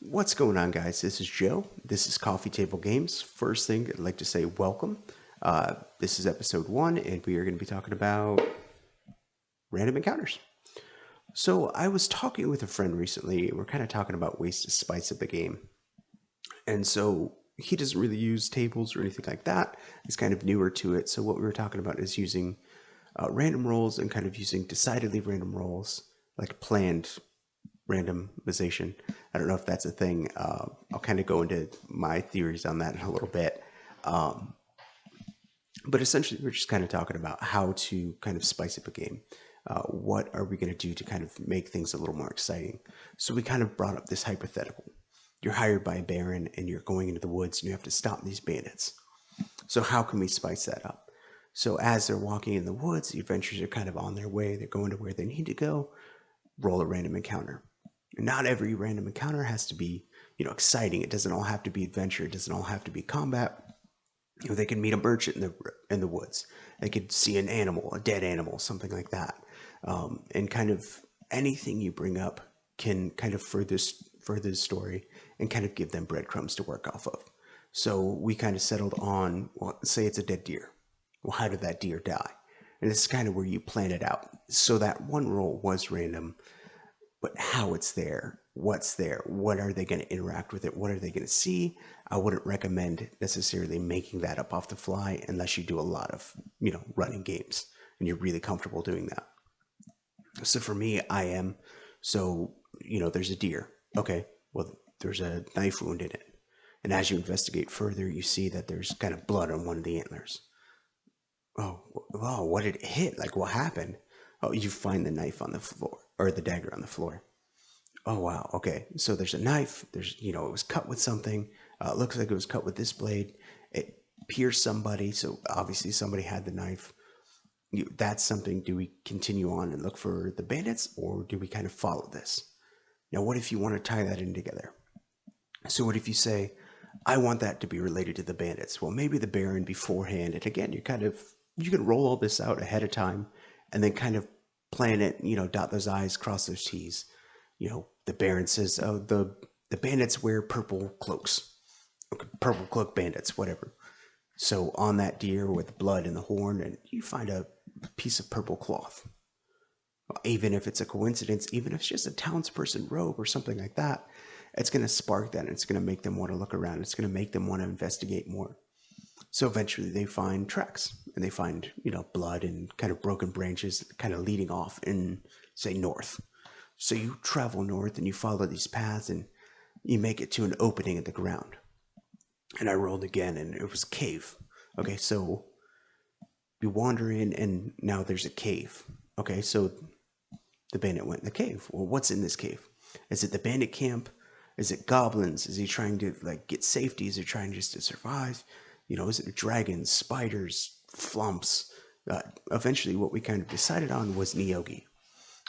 What's going on, guys? This is Joe. This is Coffee Table Games. First thing, I'd like to say welcome. This is episode 1, and we are going to be talking about random encounters. So, I was talking with a friend recently. We're kind of talking about ways to spice up the game. And so, he doesn't really use tables or anything like that. He's kind of newer to it. So, what we were talking about is using random rolls and kind of using decidedly random rolls, like planned randomization. I don't know if that's a thing. I'll kind of go into my theories on that in a little bit. Um, but essentially, we're just kind of talking about how to kind of spice up a game. What are we going to do to kind of make things a little more exciting? So we kind of brought up this hypothetical. You're hired by a baron and you're going into the woods and you have to stop these bandits. So how can we spice that up? So as they're walking in the woods, the adventurers are kind of on their way. They're going to where they need to go. Roll a random encounter. Not every random encounter has to be, exciting. It doesn't all have to be adventure. It doesn't all have to be combat. They can meet a merchant in the woods. They could see an animal, a dead animal, something like that. And kind of anything you bring up can kind of further the story and kind of give them breadcrumbs to work off of. So we kind of settled on, well, say it's a dead deer. Well, how did that deer die? And this is kind of where you plan it out. So that one roll was random, but how it's there, what's there, what are they going to interact with it, what are they going to see? I wouldn't recommend necessarily making that up off the fly unless you do a lot of, running games and you're really comfortable doing that. So for me, I am. So, there's a deer. Okay, well, there's a knife wound in it. And as you investigate further, you see that there's kind of blood on one of the antlers. Oh, wow, what did it hit? Like, what happened? Oh, you find the knife on the floor, or the dagger on the floor. Oh wow. Okay. So there's a knife. It was cut with something. It looks like it was cut with this blade. It pierced somebody. So obviously somebody had the knife. That's something. Do we continue on and look for the bandits, or do we kind of follow this? Now, what if you want to tie that in together? So what if you say, I want that to be related to the bandits? Well, maybe the Baron beforehand. And again, you can roll all this out ahead of time, and then kind of plan it. Dot those I's, cross those T's. The Baron says, "Oh, the bandits wear purple cloaks, okay, purple cloak bandits, whatever." So on that deer with blood in the horn, and you find a piece of purple cloth. Even if it's a coincidence, even if it's just a townsperson robe or something like that, it's going to spark that, and it's going to make them want to look around. It's going to make them want to investigate more. So eventually, they find tracks, and they find blood and kind of broken branches, kind of leading off in, say, north. So you travel north and you follow these paths and you make it to an opening in the ground. And I rolled again and it was a cave. Okay, so you wander in and now there's a cave. Okay, so the bandit went in the cave. Well, what's in this cave? Is it the bandit camp? Is it goblins? Is he trying to get safety? Is he trying just to survive? Is it dragons, spiders, flumps? Eventually, what we kind of decided on was Neogi.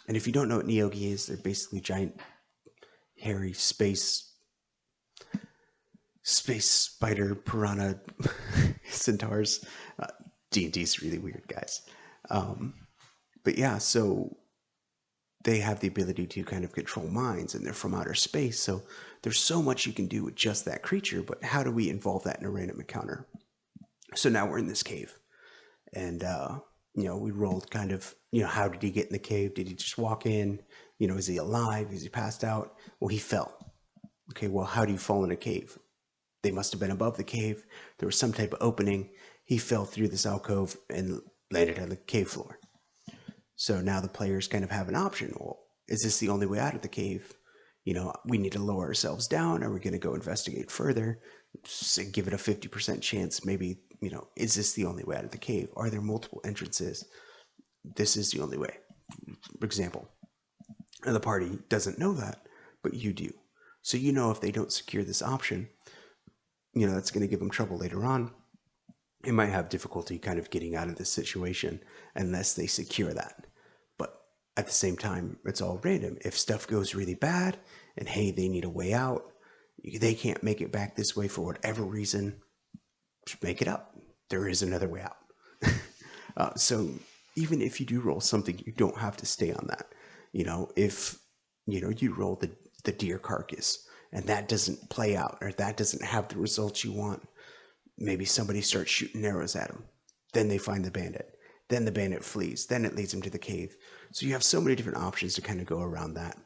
And if you don't know what Neogi is, they're basically giant, hairy space spider piranha centaurs. D&D's really weird, guys. But yeah, so they have the ability to kind of control minds, and they're from outer space. So there's so much you can do with just that creature. But how do we involve that in a random encounter? So now we're in this cave, and we rolled kind of, how did he get in the cave? Did he just walk in? Is he alive? Is he passed out? Well, he fell. Okay, well, how do you fall in a cave? They must have been above the cave. There was some type of opening. He fell through this alcove and landed on the cave floor. So now the players kind of have an option. Well, is this the only way out of the cave? We need to lower ourselves down. Are we going to go investigate further? Say, give it a 50% chance. Maybe, is this the only way out of the cave? Are there multiple entrances? This is the only way. For example, and the party doesn't know that, but you do. So if they don't secure this option, that's going to give them trouble later on. They might have difficulty kind of getting out of this situation unless they secure that. But at the same time, it's all random. If stuff goes really bad and hey, they need a way out, they can't make it back this way for whatever reason, just make it up. There is another way out. So even if you do roll something, you don't have to stay on that. If you roll the deer carcass and that doesn't play out, or that doesn't have the results you want, maybe somebody starts shooting arrows at them. Then they find the bandit. Then the bandit flees. Then it leads them to the cave. So you have so many different options to kind of go around that.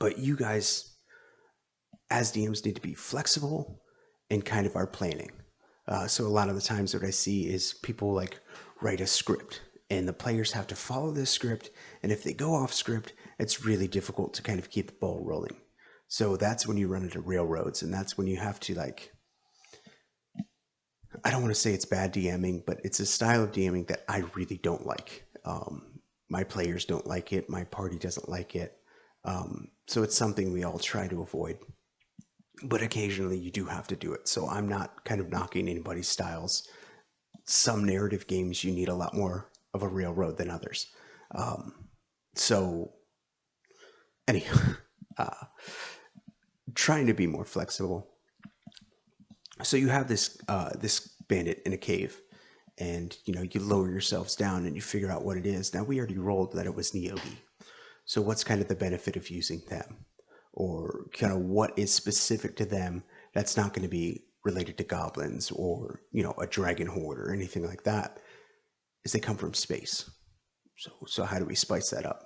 But you guys, as DMs, need to be flexible in kind of our planning. So a lot of the times what I see is people like write a script and the players have to follow this script. And if they go off script, it's really difficult to kind of keep the ball rolling. So that's when you run into railroads, and that's when you have to, like, I don't want to say it's bad DMing, but it's a style of DMing that I really don't like. My players don't like it. My party doesn't like it. So it's something we all try to avoid. But occasionally you do have to do it. So I'm not kind of knocking anybody's styles. Some narrative games you need a lot more of a railroad than others. So, anyhow, trying to be more flexible. So you have this bandit in a cave, and you lower yourselves down and you figure out what it is. Now we already rolled that it was Nyogi. So what's kind of the benefit of using them, or kind of what is specific to them that's not going to be related to goblins or a dragon horde or anything like that? Is they come from space. So how do we spice that up?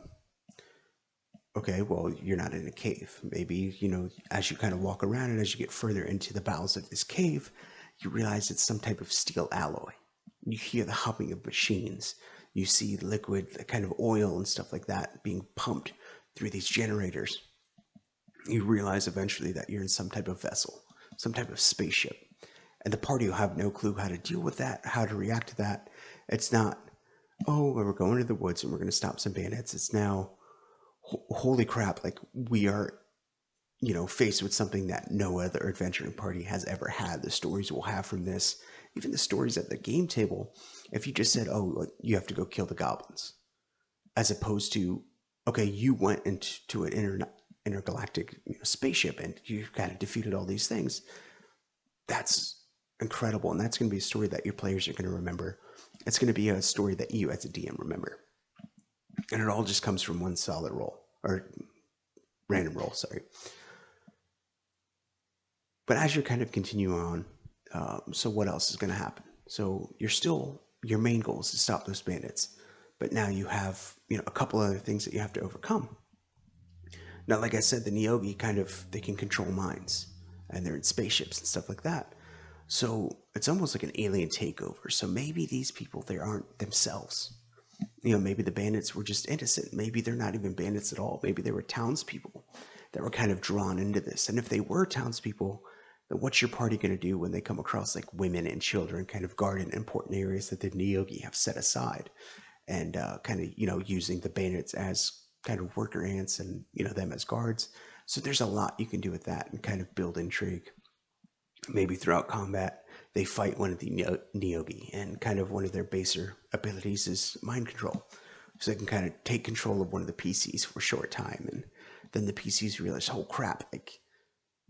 Okay, well, you're not in a cave. Maybe, as you kind of walk around and as you get further into the bowels of this cave, you realize it's some type of steel alloy. You hear the humming of machines. You see liquid, kind of oil and stuff like that being pumped through these generators. You realize eventually that you're in some type of vessel, some type of spaceship. And the party will have no clue how to deal with that, how to react to that. It's not, oh, we're going to the woods and we're going to stop some bandits. It's now, holy crap, like we are faced with something that no other adventuring party has ever had. The stories we'll have from this, even the stories at the game table, if you just said, oh, you have to go kill the goblins, as opposed to, okay, you went into an intergalactic spaceship and you kind of defeated all these things. That's incredible, and that's going to be a story that your players are going to remember. It's going to be a story that you as a DM remember. And it all just comes from one solid roll, or random roll, sorry. But as you're kind of continuing on, so what else is going to happen? So your main goal is to stop those bandits, but now you have a couple other things that you have to overcome. Now, like I said, the Nyogi they can control minds, and they're in spaceships and stuff like that. So it's almost like an alien takeover. So maybe these people, they aren't themselves. Maybe the bandits were just innocent. Maybe they're not even bandits at all. Maybe they were townspeople that were kind of drawn into this. And if they were townspeople, then what's your party going to do when they come across like women and children kind of guarding important areas that the Nyogi have set aside, and kind of using the bandits as kind of worker ants and them as guards? So there's a lot you can do with that and kind of build intrigue. Maybe throughout combat they fight one of the Nyogi, and kind of one of their baser abilities is mind control. So they can kind of take control of one of the PCs for a short time, and then the PCs realize, oh crap, like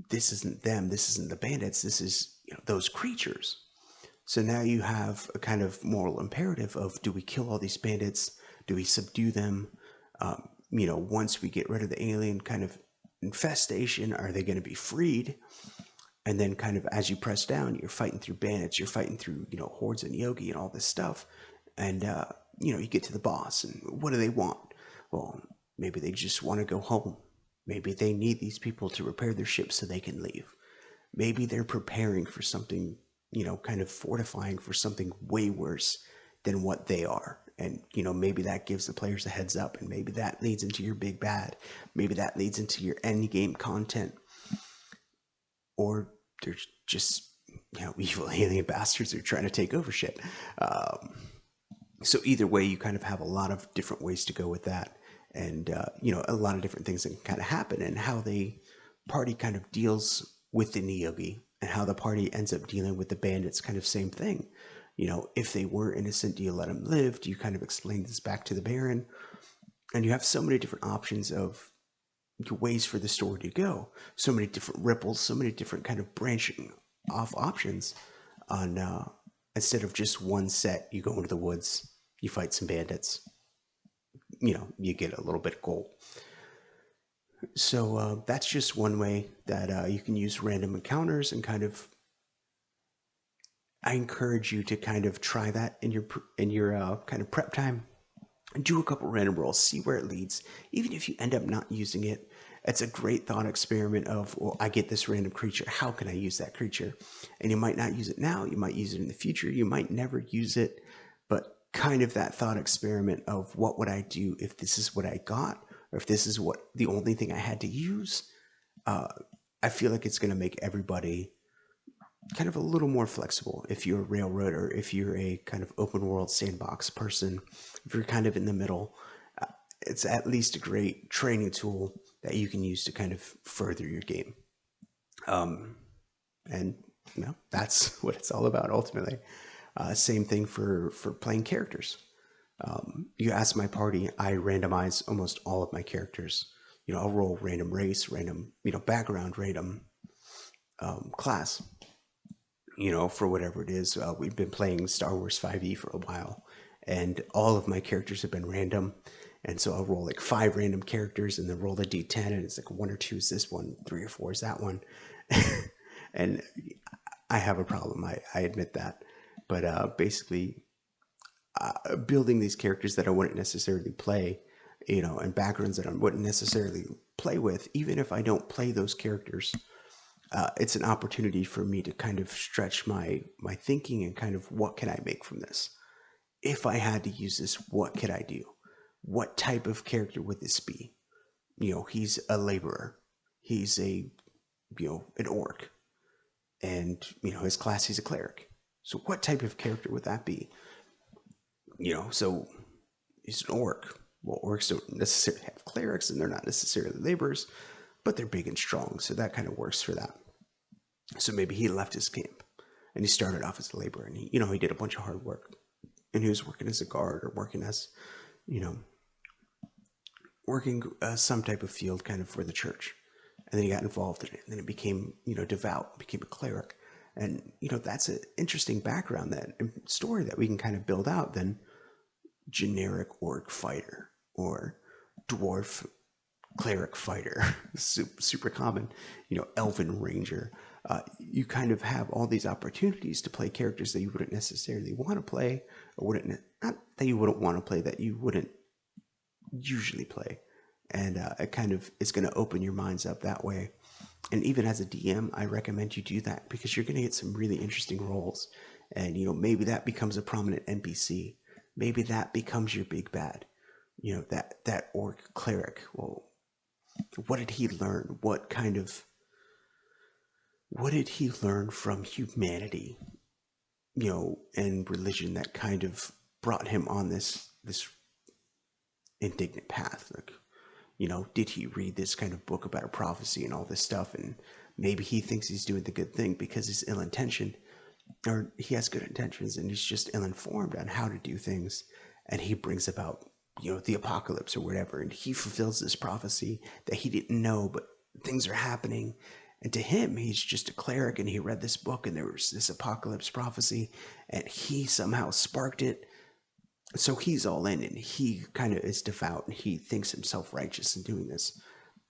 this isn't them, this isn't the bandits, this is those creatures. So now you have a kind of moral imperative of, do we kill all these bandits? Do we subdue them? Once we get rid of the alien kind of infestation, are they going to be freed? And then kind of as you press down, you're fighting through bandits, you're fighting through, hordes of Yogi and all this stuff. And, you get to the boss, and what do they want? Well, maybe they just want to go home. Maybe they need these people to repair their ship so they can leave. Maybe they're preparing for something, kind of fortifying for something way worse than what they are. And, maybe that gives the players a heads up, and maybe that leads into your big bad. Maybe that leads into your end game content. Or they're just, evil alien bastards who are trying to take over shit. So either way, you kind of have a lot of different ways to go with that. And, a lot of different things that can kind of happen, and how the party kind of deals with the Nyogi, and how the party ends up dealing with the bandits, kind of same thing. If they were innocent, do you let them live? Do you kind of explain this back to the Baron? And you have so many different options of ways for the story to go. So many different ripples, so many different kind of branching off options on, instead of just one set. You go into the woods, you fight some bandits, you get a little bit of gold. So that's just one way that you can use random encounters and kind of. I encourage you to kind of try that in your kind of prep time. Do a couple random rolls, see where it leads. Even if you end up not using it, it's a great thought experiment of, well, I get this random creature. How can I use that creature? And you might not use it now. You might use it in the future. You might never use it. But kind of that thought experiment of what would I do if this is what I got, or if this is what the only thing I had to use. Uh, I feel like it's going to make everybody kind of a little more flexible if you're a railroader, if you're a kind of open world sandbox person, if you're kind of in the middle. uh, it's at least a great training tool that you can use to kind of further your game. Um, and that's what it's all about ultimately. Same thing for playing characters. You ask my party, I randomize almost all of my characters. I'll roll random race, random background, random class, for whatever it is. We've been playing Star Wars 5e for a while, and all of my characters have been random. And so I'll roll like 5 random characters and then roll a d10, and it's like 1 or 2 is this one, 3 or 4 is that one. And I have a problem, I admit that. But basically, building these characters that I wouldn't necessarily play, and backgrounds that I wouldn't necessarily play with, even if I don't play those characters, it's an opportunity for me to kind of stretch my thinking and kind of what can I make from this? If I had to use this, what could I do? What type of character would this be? He's a laborer. He's an orc, and his class, he's a cleric. So what type of character would that be? So he's an orc. Well, orcs don't necessarily have clerics, and they're not necessarily laborers, but they're big and strong, so that kind of works for that. So maybe he left his camp and he started off as a laborer, and he did a bunch of hard work, and he was working as a guard or working as, you know, working some type of field kind of for the church. And then he got involved in it, and then it became, devout, became a cleric. And, that's an interesting background, that story that we can kind of build out than generic orc fighter or dwarf cleric fighter, super common, elven ranger. You kind of have all these opportunities to play characters that you wouldn't necessarily want to play, or wouldn't, not that you wouldn't want to play, that you wouldn't usually play. And it kind of is going to open your minds up that way. And even as a DM, I recommend you do that, because you're going to get some really interesting roles. And, maybe that becomes a prominent NPC. Maybe that becomes your big bad. That orc cleric. Well, what did he learn? What did he learn from humanity, and religion, that kind of brought him on this indignant path? Like, did he read this kind of book about a prophecy and all this stuff, and maybe he thinks he's doing the good thing because he's ill-intentioned, or he has good intentions and he's just ill-informed on how to do things, and he brings about, the apocalypse or whatever, and he fulfills this prophecy that he didn't know, but things are happening. And to him, he's just a cleric, and he read this book, and there was this apocalypse prophecy, and he somehow sparked it. So he's all in, and he kind of is devout, and he thinks himself righteous in doing this.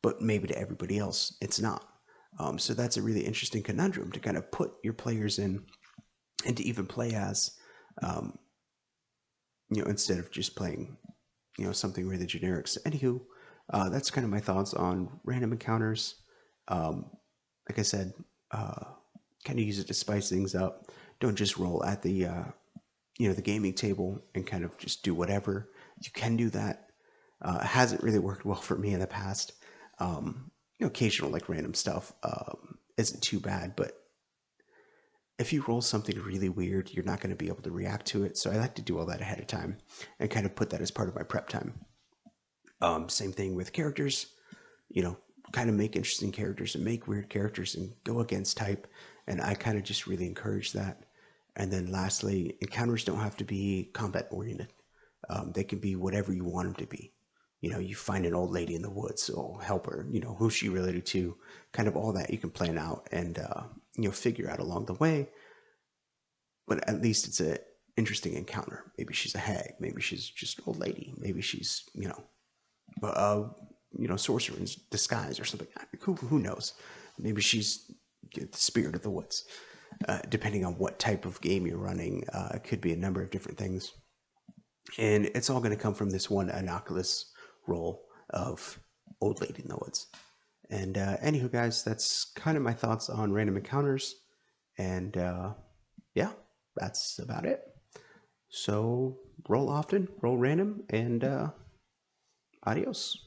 But maybe to everybody else, it's not. So that's a really interesting conundrum to kind of put your players in, and to even play as, instead of just playing, something really generic. So anywho, that's kind of my thoughts on random encounters. Like I said, kind of use it to spice things up. Don't just roll at the gaming table and kind of just do whatever. You can do that. It hasn't really worked well for me in the past. Occasional like random stuff isn't too bad, but if you roll something really weird, you're not going to be able to react to it. So I like to do all that ahead of time and kind of put that as part of my prep time. Same thing with characters, kind of make interesting characters and make weird characters and go against type. And I kind of just really encourage that. And then lastly, encounters don't have to be combat oriented. They can be whatever you want them to be. You find an old lady in the woods, so help her, who's she related to, kind of all that you can plan out and, figure out along the way. But at least it's an interesting encounter. Maybe she's a hag. Maybe she's just an old lady. Maybe she's, sorcerer in disguise or something. Who knows? Maybe she's the spirit of the woods. Depending on what type of game you're running, it could be a number of different things. And it's all going to come from this one innocuous role of Old Lady in the Woods. And anywho, guys, that's kind of my thoughts on random encounters. And yeah, that's about it. So roll often, roll random, and adios.